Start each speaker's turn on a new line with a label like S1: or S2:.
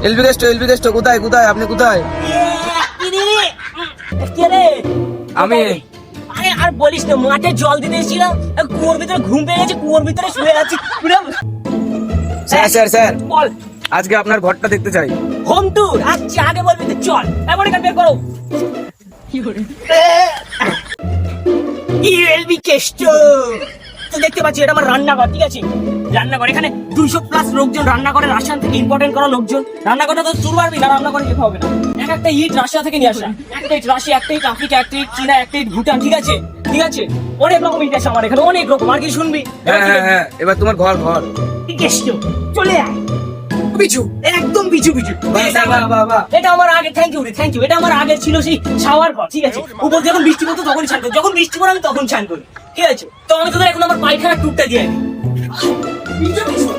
S1: LB guest কোথায় কোথায় আপনি কোথায়? আমি
S2: আরে আর বলিস না, মাঠে জল দিতে এসেছিলাম, কুয়োর ভিতরে ঘুম পেয়ে গেছে, কুয়োর ভিতরে শুয়ে আছি।
S1: স্যার
S2: বল,
S1: আজকে আপনার ঘরটা দেখতে চাই।
S2: Home tour? আচ্ছা আগে বলবি তো, চল এমন এখানে বের করো। এলবি কেষ্ট তো দেখতে পাচ্ছি, এটা আমার রান্নাঘর, ঠিক আছে? রান্নাঘর, এখানে 200+ লোকজন রান্না করে, রাশিয়ান থেকে ইম্পোর্টেন্ট করা লোকজন। রান্নাঘরটা তো চুল মারবি না, রান্নাঘরে যেতে হবে না। একটা ইট রাশিয়া থেকে নিয়ে আসা, একটা ইট রাশিয়া, একটা ইট আফ্রিকা, একটা ইট চীনা, একটা ইট ভুটান, ঠিক আছে? ঠিক আছে, অনেক রকম ইট আছে আমার এখানে, অনেক রকম। আর কি শুনবি?
S1: হ্যাঁ, এবার তোমার ঘর
S2: কেষ্ট চলে আয়।
S1: পিছু
S2: একদম পিছু পিছু।
S1: বাহ।
S2: এটা আমার আগে, থ্যাংক ইউ। এটা আমার আগে ছিল সেই শাওয়ার ঘর, ঠিক আছে? উপর যখন বৃষ্টি পড়তো তখন ছান করি, যখন বৃষ্টি পড়ে আমি তখন ছান করি, ঠিক আছে? তো আমি তোদের এখন আমার পায়খানার টুকটা দিয়ে দিই। পিছু পিছু।